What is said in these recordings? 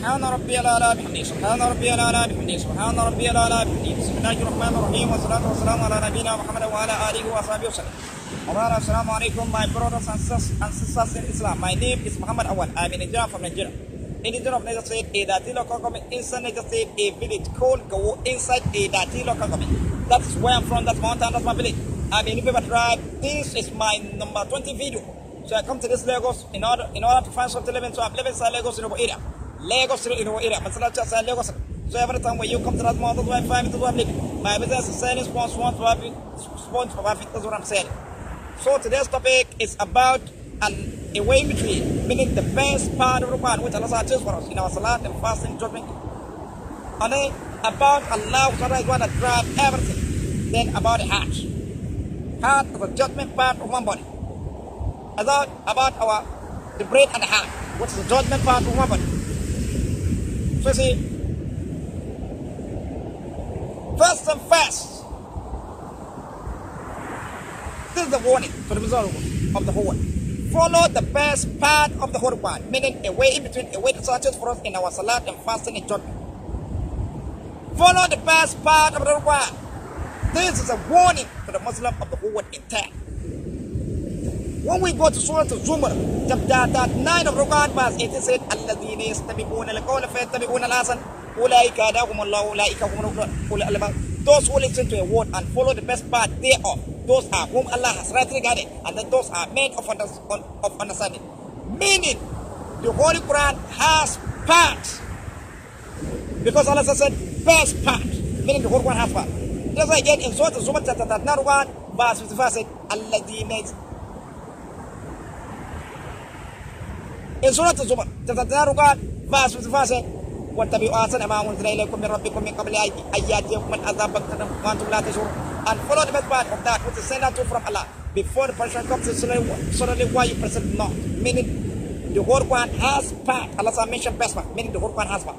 سبحان ربي الأعلى بحمده سبحان ربي الأعلى بحمده سبحان ربي الأعلى بحمده بسم الله الرحمن الرحيم والصلاة والسلام على نبينا محمد وعلى آله وصحبه وسلم. Assalamu alaikum, my brothers and sisters in Islam. My name is Muhammad Awal. I'm in Nigeria from Nigeria. In the region of Niger State, a Dati local government, inside Niger State, a village called Gawo, inside a Dati local government. That's where I'm from, that's mountain, that's my village. I'm in Ibeba tribe. This is my number 20 video. So I come to this Lagos in order to find something to live in. So I'm living inside Lagos in our area. Lagos in our area. Lagos. So every time when you come to that mountain, I find it to live. My business is selling sponsors, want to have it, that's what I'm saying. So today's topic is about a way in between, meaning the best part of the Quran, which Allah has chosen for us in our salat and fasting, judgment. And then about Allah is going to drive everything. Then about the heart. Heart is the judgment part of one body. About the brain and the heart, which is the judgment part of one body. So you see, first and fast, this is the warning for the result of the whole world. Follow the best part of the whole Quran, meaning a way in between, a way to search for us in our salat and fasting and judgment. Follow the best part of the Quran. This is a warning for the Muslim of the whole world intact. When we go to Surah Al-Zumar, chapter 9 of the Quran, verse 8, it said, الَّذِينَ يَسْتَمِعُونَ الْقَوْلَ فَيَتَّبِعُونَ الْأَحْسَنَ أُولَٰئِكَ هَدَاهُمُ اللَّهُ أُولَٰئِكَ هُمُ أُولُو الْأَلْبَابِ. Those who listen to a word and follow the best part thereof, those are whom Allah has rightly guided, and then those are men of understanding. Meaning, the Holy Quran has parts. Because Allah said, best part. Meaning the Holy Quran has parts. That's why again in Surah Al-Zumar, chapter 9, verse 55 said, الَّذِينَ. In Surah Al-Zumar, chapter 9, verse 55 said, وَاتَّبِعُوا أَحْسَنَ مَا أُنزِلَ إِلَيْكُم مِّن رَّبِّكُم مِّن قَبْلِ أَن يَأْتِيَكُمُ الْعَذَابُ بَغْتَةً وَأَنتُمْ لَا تَشْعُرُونَ. And follow the best part of that which is sent out to from Allah before the punishment comes suddenly while you present not. Meaning the whole Quran has part. Allah mentioned best part, meaning the whole Quran has part.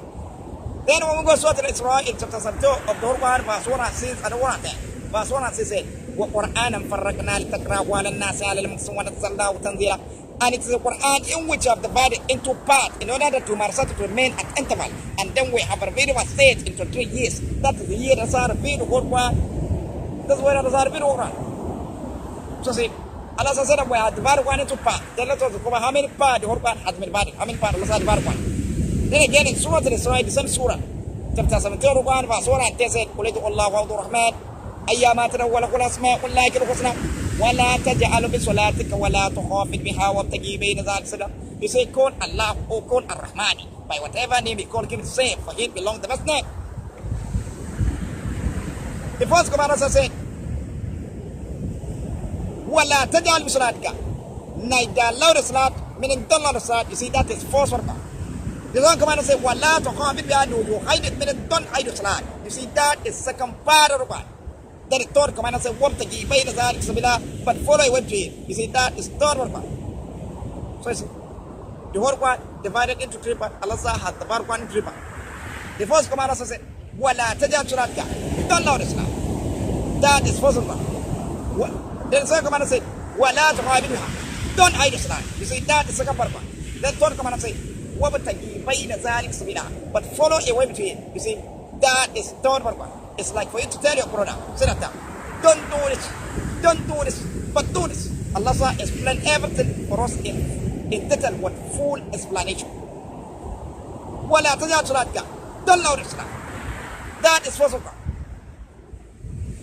Then when we go to Surah Al-Isra in chapter 72 of the whole Quran, verse 1 and 6, and the one there. Verse 1 and 6 said, وَقُرْآنًا فَرَّقْنَا لِتَقْرَأَهُ عَلَى النَّاسِ عَلَى الْمُكْثِ وَنَزَّلْنَاهُ تَنزِيلًا. And it is the Quran in which I have divided into parts in order that to recite to remain at interval. And then we have revealed our stage into 3 years. That is the year that I revealed the whole Quran. That's where I revealed the whole Quran. So see, Allah said that we have divided one into parts. Then let us discover how many parts the whole Quran has been divided. How many parts Allah has divided one. Then again in Surah Al-Isra, the same Surah, chapter 17 of Quran, verse 1 and 10 said, قُلِ ادْعُوا اللَّهَ وَاعْبُدُوا الرَّحْمَٰنَ أَيَّامَا تَدْعُوا وَلَهُ الْأَسْمَاءُ الْحُسْنَىٰ وَلَا تَجْعَلْ بِصَلَاتِكَ وَلَا تُخَافِتْ بِهَا وَابْتَغِ بَيْنَ ذَلِكَ سَبِيلًا. You say, call Allah or call Ar-Rahman. By whatever name you call him, same. For him belongs the best name. The first command also said, وَلَا تَجْعَلْ بِصَلَاتِكَ. Neither allow the salat, meaning don't allow the salat. You see, that is first one. The second command said, وَلَا تُخَافِتْ بِهَا. You hide it, meaning don't hide the salat. You see, that is second part of the Quran. Then the third command says, وَابْتَغِ بَيْنَ ذَلِكَ سَبِيلًا. But follow a way to it. You see, that is third one. So you see, the whole Quran divided into 3 parts. Allah has divided Quran into 3 parts. The first command also said, وَلَا تَجْعَلْ صَلَاتِكَ. Don't allow the salat. That is first one. Then the second command said, وَلَا تُخَافِتْ بِهَا. Don't hide the salat. You see, that is second part. Then third command said, وَابْتَغِ بَيْنَ ذَلِكَ سَبِيلًا. But follow a way between. You see, that is third part. It's like for you to tell your brother, sit down, don't do this, but do this. Allah explained everything for us in detail with full explanation. وَلَا تَجْعَلْ صَلَاتِكَ. Don't allow this. That is first of all.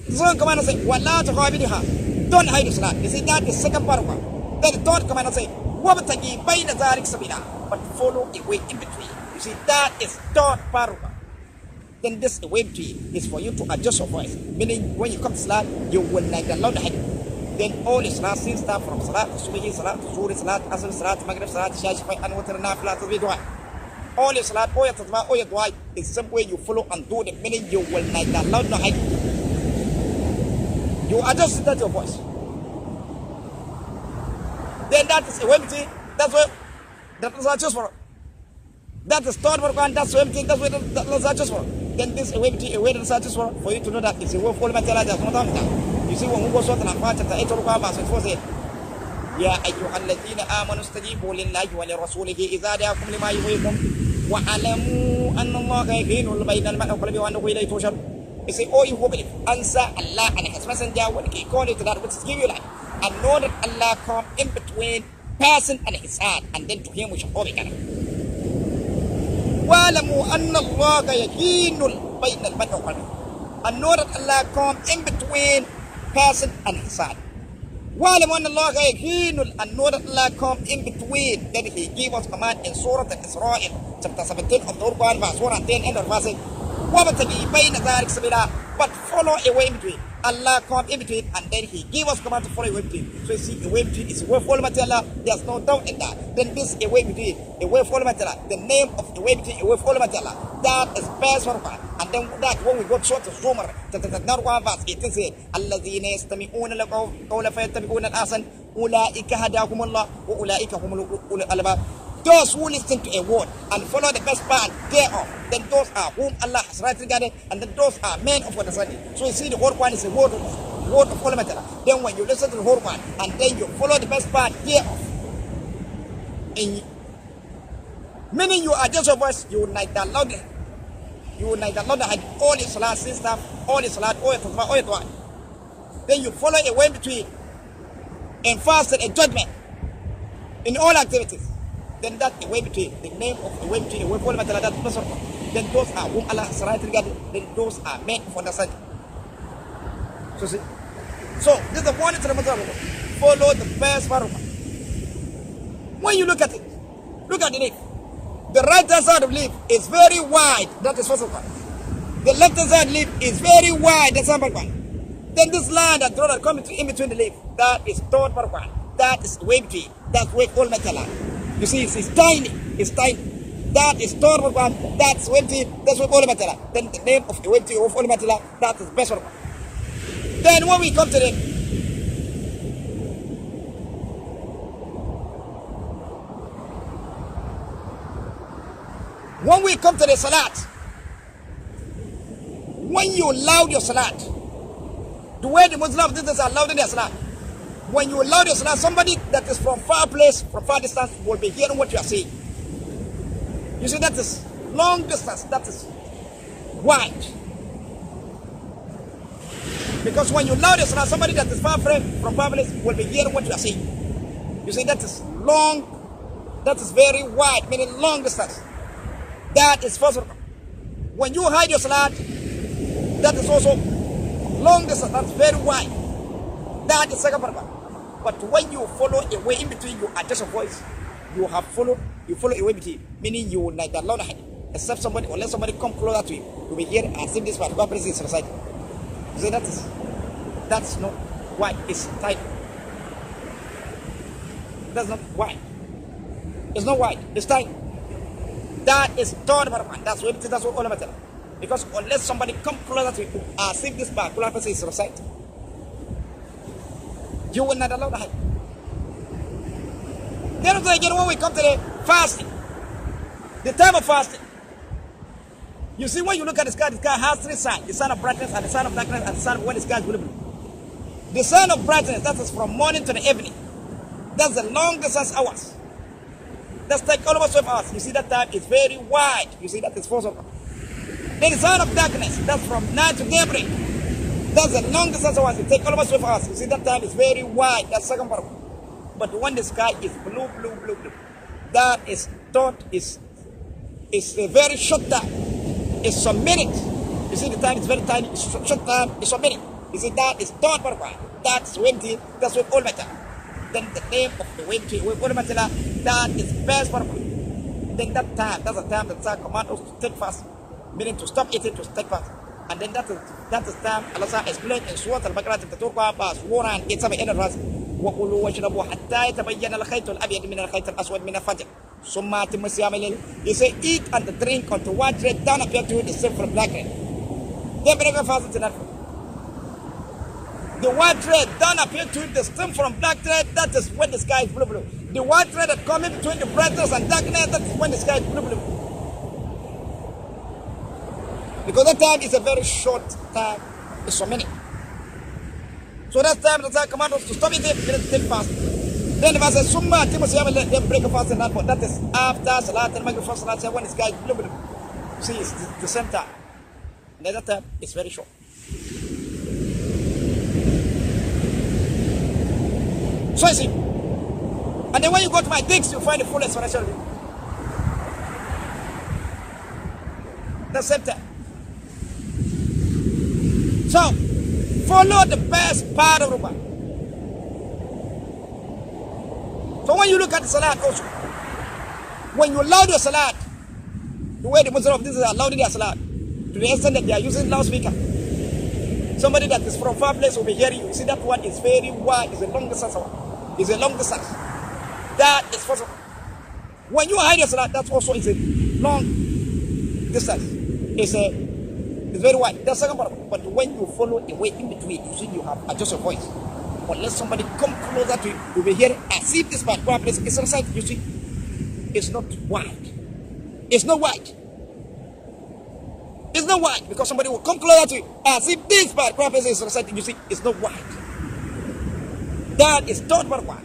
The second command says, وَلَا تُخَافِتْ بِهَا. Don't hide the salat. You see, that is second part of it. Then the third command says, وَابْتَغِ بَيْنَ ذَلِكَ سَبِيلًا. But follow a way in between. You see, that is third part of it. Then this way between is for you to adjust your voice. Meaning when you come to salat, you will neither allow the hadith. Then all is salat, since start from salat to subihi, salat to zuhri, salat asr, salat maghrib, salat shafi'i, and witr, nafila, tasbih, dua. All your salat, all your tasbih, all your dua is the same way you follow and do it. Meaning you will neither allow the hadith. You adjust that your voice. Then that is a way between. That's what that is adjust for. That is third one. That's everything. That's what that is adjust for. Then this a way that searches for you to know that it's a way for material that's not done. You see when we go to the chapter 8 of verse 4 says, يا أيها الذين آمنوا استجيبوا لله ولرسوله إذا دعاكم لما يحييكم وَعَلَمُوا أَنَّ اللَّهَ يَحِيلُ بَيْنَ الْمَرْءِ وَقَلْبِهِ وَأَنَّهُ إِلَيْهِ تُحْشَرُونَ. He said, oh, you who believe, answer Allah and His Messenger when He called you to that which is give you life. And know that Allah come in between person and his heart, and then to Him we shall all be gathered. وَعَلَمُوا أَنَّ اللَّهَ يَحِيلُ بَيْنَ الْمَرْءِ وَقَلْبِهِ. And know that Allah come in between person and his heart. وَعَلَمُوا أَنَّ اللَّهَ يَحِيلُ. And know that Allah come in between. Then He gave us command in Surah Al-Israel, chapter 17 of the Quran, verse 1 and 10, end of verse 8. وَابْتَغِي بَيْنَ ذَلِكَ سَبِيلًا. But follow a way in between. Allah come in between, and then He gave us command to follow a way in between. So you see, a way in between is a way for Allah. There's no doubt in that. Then this a way in between, a way for Allah. The name of the way in between, a way for Allah. That is best for God. And then that when we go to Zumar, verse 18 says, الَّذِينَ يَسْتَمِعُونَ الْقَوْلَ فَيَتَّبِعُونَ الْأَحْسَنَ أُولَٰئِكَ هَدَاهُمُ اللَّهُ وَأُولَٰئِكَ هُمُ أُولُو الْأَلْبَابِ. Those who listen to a word and follow the best part thereof, then those are whom Allah has rightly guided, and then those are men of understanding. So you see, the whole one is a word of Allah. Then when you listen to the whole one and then you follow the best part thereof, meaning you are just a voice, you will neither loud, you will neither loud all your salat system, all your salat, all your tasbih, all your dua. Then you follow a way between and fasted and judgment in all activities. Then that a way between, the name of the way between, a way for that person. Then those are whom Allah has rightly guided. Then those are men of understanding. So see, so this is the point to the matter. Follow the best part. When you look at it, look at the leaf. The right hand side of the leaf is very wide. That is first one. The left hand side leaf is very wide. That's number one. Then this line that draw that comes in between the leaf, that is third part one. That is way between. That's way all metal. You see, it's tiny. It's tiny. That is third one. That's way between. That's way all metal. Then the name of the way between of all metal. That is best one. Then when we come to the salat, when you loud your salat, the way the Muslims did this are loud in their salat. When you loud your salat, somebody that is from far place, from far distance, will be hearing what you are saying. You see, that is long distance, that is wide. Because when you loud your salat, somebody that is far from far place will be hearing what you are saying. You see, that is long, that is very wide, meaning long distance. That is first. When you hide your salat, that is also long distance, that's very wide. That is second purpose. But when you follow a way in between, you adjust your voice. You follow a way between, meaning you will neither loud except somebody, or let somebody come closer to you. You will hear as if this particular person is inside. You say that's not wide, it's tight. That's not wide. It's not wide, it's tight. That is third part. That's what all matter. Because unless somebody come closer to you, as if this particular person is recite, you will not allow that. Then again, when we come to the fasting, the time of fasting, you see, when you look at the sky has three signs: the sign of brightness, and the sign of darkness, and the sign of when the sky is blue. The sign of brightness, that is from morning to the evening. That's the long distance hours. That's like almost 12 hours. You see, that time is very wide. You see, that is 4 o'clock. Then the sign of darkness, that's from night to daybreak. That's the long distance hours. It takes almost 12 hours. You see, that time is very wide. That's second part. But when the sky is blue, that is thought is a very short time. It's a minute. You see, the time is very tiny. It's short time. It's a minute. You see, that is third part. That's 20. That's what all matter. Then the name of the way to all matter. That is best part. Then that time, that's the time that command us to take fast, meaning to stop eating, to take fast. And then that is time Allah explained in Surah Al-Baqarah chapter 2 verse 187 end of verse. وَقُلُوا وَاشْرَبُوا حَتَّى يَتَبَيَّنَ الْخَيْطُ الْأَبْيَضُ مِنَ الْخَيْطِ الْأَسْوَدِ مِنَ الْفَجْرِ ثُمَّ أَتِمُّوا الصِّيَامَ إِلَى اللَّيْلِ. He said, eat and drink until white thread down appear to you the same from black thread. Then bring fast to that. The white thread down appear to you the same from black thread. That is when the sky is blue. The white thread that comes in between the brightness and darkness, that is when the sky is blue. Because that time is a very short time. It's so many. So that time the command us to stop eating, take fast. Then the verse says, Summa Timothy, let them break a fast and not, but that is after Salat and Maghrib first Salat. When this guy, see, it's the same time. And the other time, it's very short. So I see. And then when you go to my text, you find the full explanation of it. The same time. So, follow the best part of the Quran. So when you look at the Salat also, when you loud your Salat, the way the Muslims of this is louding their Salat, to the extent that they are using loudspeaker. Somebody that is from far place will be hearing you. You see that one is very wide, it's a long distance one. It's a long distance. That is possible. When you hide your Salat, that also is a long distance. It's very wide. That's the second part. But when you follow a way in between, you see you have adjust your voice. Unless somebody come closer to you, you'll be hearing as if this particular place is inside. You see, it's not wide. It's not wide. It's not wide because somebody will come closer to you as if this particular place is inside. You see, it's not wide. That is not wide.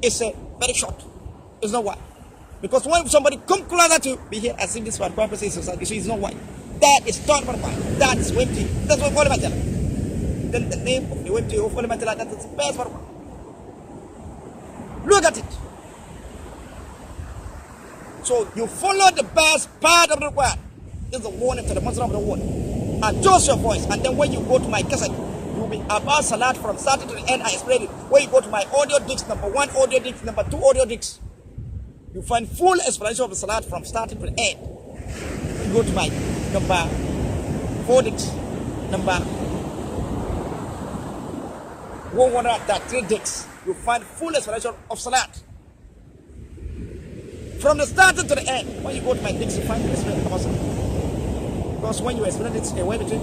It's very short. It's not wide. Because when somebody come closer to you, be here as if this particular place is inside. You see, it's not wide. That is not wide. That is empty. That's what I'm telling you. Then the name of the web to fundamental, that is the best one. Look at it. So you follow the best part of the word. This is a warning to the Muslim of the word. Adjust your voice, and then when you go to my cassette, you will be about Salat from start to the end. I explained it. When you go to my audio disc, number 1 audio disc, number 2 audio disc, you find full explanation of the Salat from start to the end. You go to my number 4 disc, number 103 dicks, you find full explanation of Salat. From the start to the end, when you go to my dicks, you find the explanation of Salat. Because when you explain it away between,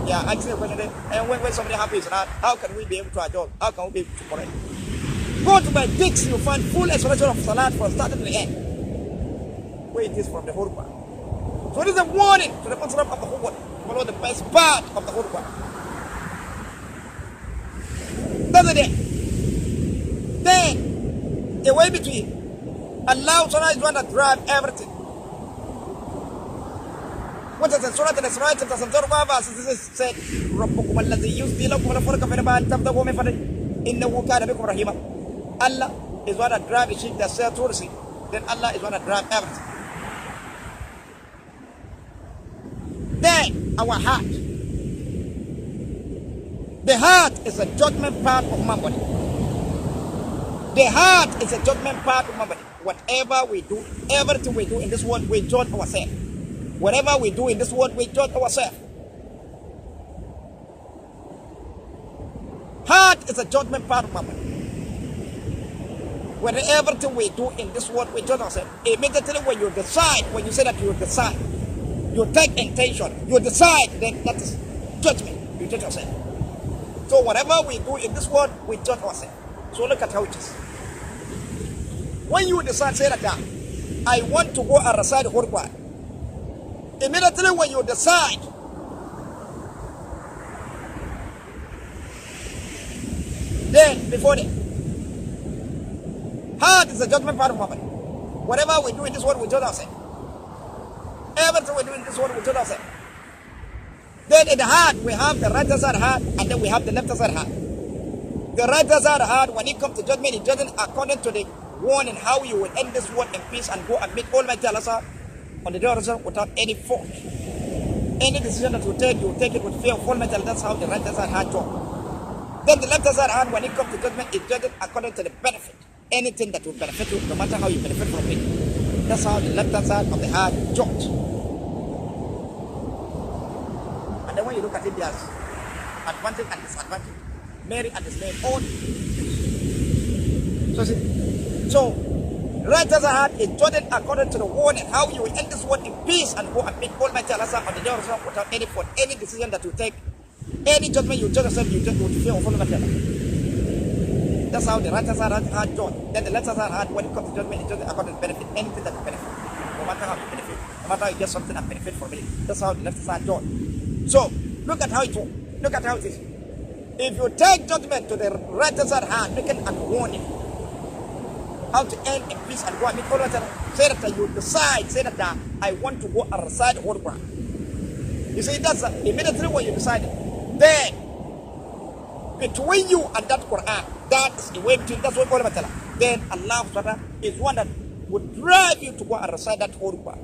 yeah, I say and when somebody happy is Salat, how can we be able to adjust? How can we be able to correct? Go to my dicks, you find full explanation of Salat from start to the end. Where it is from the whole Quran. So this is a warning to the Muslim of the whole world. Follow the best part of the whole Quran. That's it. Then, a way between Allah is going to drive everything. What is the Surah Al-Isra chapter 75 verse said, رَبُّكُمَ الَّذِي يُزْدِي لَكُمْ الْفُلْكَ فِي الْبَحْرِ تَبْتَغُوا مِنْ فَضْلِهِ إِنَّهُ كَانَ بِكُمْ رَحِيمًا. Allah is going to drive a ship that sails through the sea. Then Allah is going to drive everything. Then, our heart. The heart is a judgment part of my body. The heart is a judgment part of my body. Whatever we do, everything we do in this world, we judge ourselves. Whatever we do in this world, we judge ourselves. Heart is a judgment part of my body. Whatever everything we do in this world, we judge ourselves. Immediately when you decide, when you say that you decide, you take intention, you decide, then that is judgment. You judge yourself. So whatever we do in this world, we judge ourselves. So look at how it is. When you decide, say that I want to go and recite the whole Quran. Immediately when you decide, then before that, heart is the judgment part of my body. Whatever we do in this world, we judge ourselves. Everything we do in this world, we judge ourselves. Then in the heart, we have the right side heart, and then we have the left side heart. The right side heart, when it comes to judgment, it judges according to the warning how you will end this world in peace and go and meet Almighty Allah on the day of resurrection without any fault. Any decision that you take it with fear of Almighty Allah. That's how the right side heart judges. Then the left side heart, when it comes to judgment, it judges according to the benefit. Anything that will benefit you, no matter how you benefit from it. That's how the left side of the heart judges. And then when you look at it, there's advantage and disadvantage. Mary and the slave all. So right as a heart is judged according to the warning how you will end this world in peace and go and meet Almighty Allah on the day of resurrection without any fault. Any decision that you take, any judgment you judge yourself, you judge with fear of Almighty Allah. That's how the right side heart judge. Then the left side heart, when it comes to judgment, it judges according to benefit. Anything that will benefit, no matter how you benefit, no matter how you get something that benefit from it. That's how the left side judge. So look at how it works. Look at how it is. If you take judgment to the right side hand, making a warning, how to end in peace and go and meet all matter. Say that you decide, say that I want to go and recite the whole Quran. You see, that's immediately when you decide. Then, between you and that Quran, that's the way between, that's what all matter. Then Allah subhanahu is one that would drive you to go and recite that whole Quran.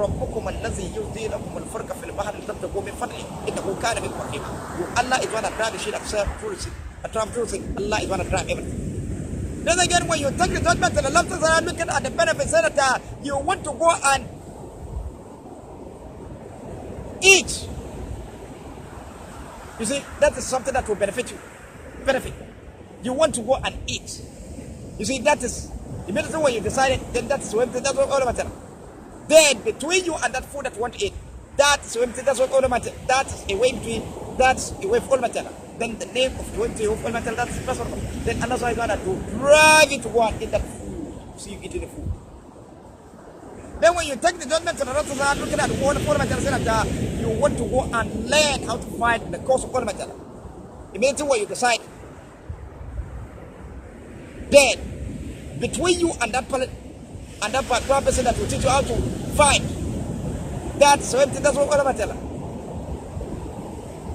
ربكم الذي يهدي لكم الفرق في البحر لتبتغوا من فضله إنه كان بكم رحيما. Allah is one that drives the shit upset truth. Allah is one that drives everything. Then again, when you take the judgment and the left side looking at the benefits that you want to go and eat. You see, that is something that will benefit you. Benefit. You want to go and eat. You see, that is immediately when you decide it, then that's what all matter. Then between you and that food that you want to eat, that's what all matter. That's a way between, that's a way of all matter. Then the name of the way to all matter, that's what. Then Allah is going to drive you to go and eat that food. So you eat the food. Then when you take the judgment to the rest of the looking at all matter, you want to go and learn how to fight the cause of all matter. Immediately when you decide, then between you and that particular person that will teach you how to fight, that's what all matter.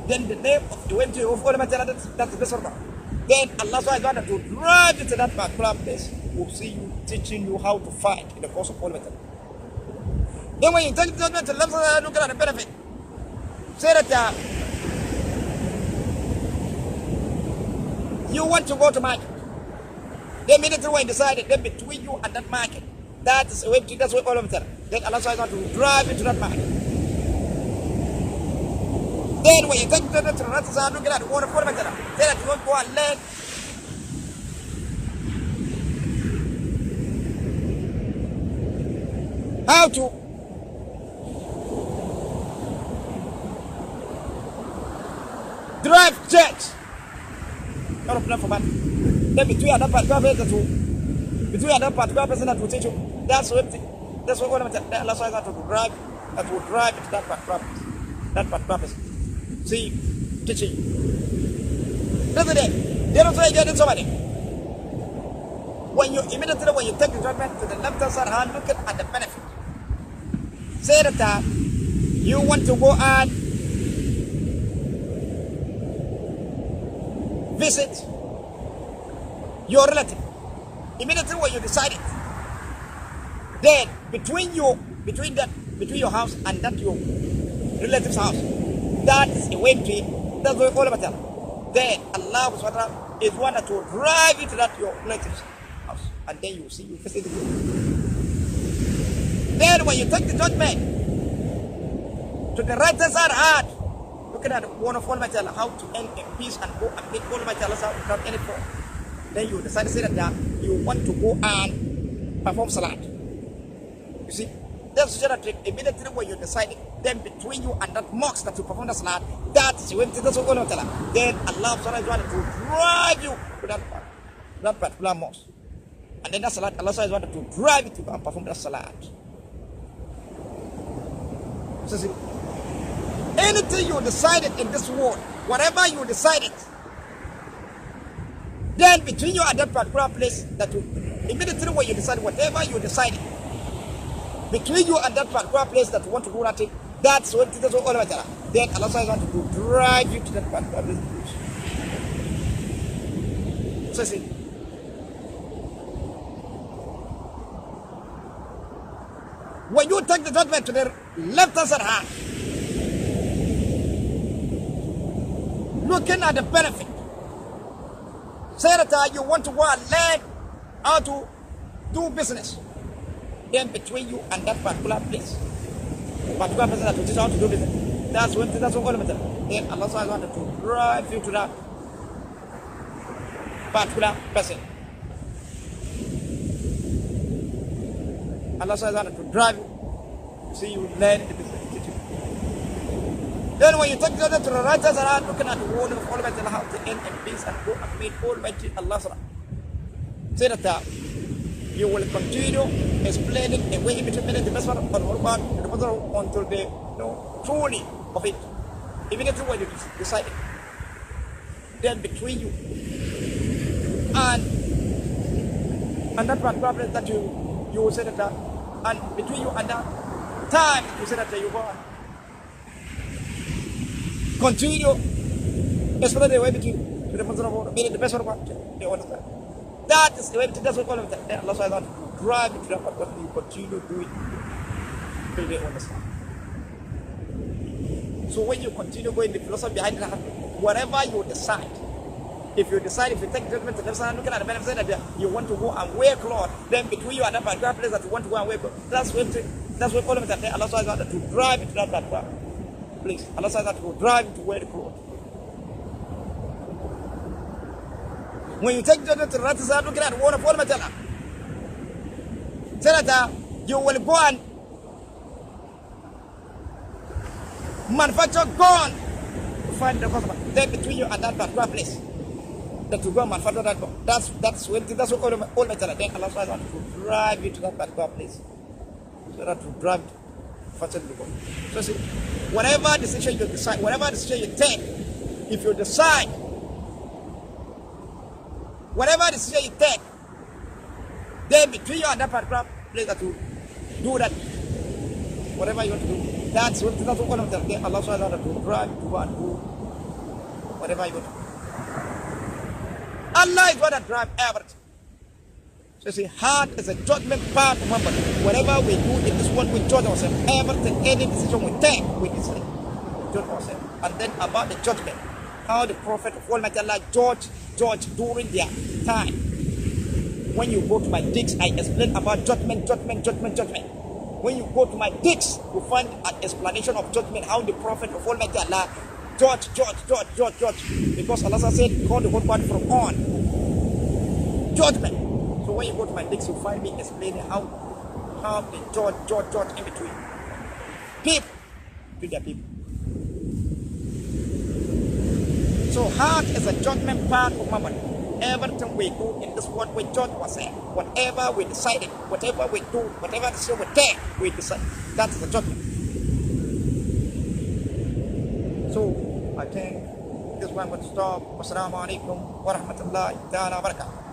Then the name of the way to all matter, that's the best one. Then Allah is going to drive you to that particular place. Will see you teaching you how to fight in the cause of all matter. Then when you take the judgment, look at the benefit. Say that you want to go to market. Then immediately when you decided, then between you and that market, that's what all of it. Then Allah is going to drive you to that market. Then when you take the judgment to the rest of look at the water for the matter. Say that you want to go and learn how to drive church. Not enough for money. Then between another particular person that will teach you, that's what all of it. Allah is going to drive, that will drive to that particular person. See, teaching you. That's it. They don't say again in somebody. When you immediately when you take the judgment to the left hand, look at the benefit. Say that you want to go and visit your relative. Immediately when you decide it, then between your house and that your relative's house, that is a way between, that's what all about that. Then Allah subhanahu wa ta'ala is one that will drive you to that your relative's house, and then you see you visit the good. Then when you take the judgment to the right side heart, looking at one of all my tell how to end in peace and go and make all my tell us out without any problem. Then you decide to say that you want to go and perform salat. You see, that's the trick. Immediately when you decide, then between you and that mosque that you perform the salat, that's when that's what all tell. Then Allah subhanahu wa ta'ala to drive you to that particular mosque. And then that salat, Allah subhanahu wa ta'ala to drive you to go and perform that salat. So see, anything you decided in this world, whatever you decided, then between you and that particular place that you immediately when you decide whatever you decided, between you and that particular place that you want to do nothing, that's what it is all about. Then Allah is going to drive you to that particular place. So see, when you take the judgment to the left hand, looking at the benefit, say that you want to go and learn how to do business. Then between you and that particular place, particular person that will teach you how to do business, that's what all of it. Then Allah is going to drive you to that particular person. Allah is going to drive you, see you learn the business. Then when you take the other to the right side, looking at the word of Almighty Allah, how to end in peace and go and meet Almighty Allah. Say that you will continue explaining a way in between the best one of the Quran and the other until they know truly of it. Immediately when you decide it, then between you and And that particular place that you will say that, and between you and that time, you say that you go on. Continue, especially the way between the person of God, meaning the best of God, they understand. That is the way, that's what Allah subhanahu wa ta'ala drive it to that part, you continue to do it till they understand. So when you continue going the philosophy behind that, whatever you decide, if you take judgment and listen, looking at the benefits that you want to go and wear clothes, then between you and that particular place that you want to go and wear clothes, that's what all of that Allah subhanahu wa ta'ala to drive it to that particular place. Allah subhanahu wa ta'ala to drive it to wear the clothes. When you take judgment to the right side, looking at the one of all metal, say that you will go and manufacture gun to find the customer. Then between you and that particular place, that you go and manufacture that gun. That's what all metal. Then Allah subhanahu wa ta'ala to drive you to that particular place. So that to drive it, manufacture the gun. So see, whatever decision you decide, whatever decision you take, if you decide, whatever decision you take, then between you and that particular place that you do that, whatever you want to do, that's what one of them. Allah subhanahu wa ta'ala to drive to go and do whatever you want to do. Allah is going to drive everything. So you see, heart is a judgment part of man. Whatever we do in this world, we judge ourselves. Everything, any decision we take, we decide. Judge ourselves. And then about the judgment, how the Prophet of Almighty Allah judge during their time. When you go to my text, I explain about judgment. When you go to my text, you find an explanation of judgment, how the Prophet of Almighty Allah judge. Because Allah said, call the whole part from on. Judgment. So when you go to my text, you find me explaining how they judge in between. People to their people. So heart is a judgment part of Mammon. Everything we do in this world, we judge ourselves. Whatever we decided, whatever we do, whatever decision we take, we decide. That is a judgment. So I think this one would stop. Wassalamu alaikum wa rahmatullahi wa barakatuh.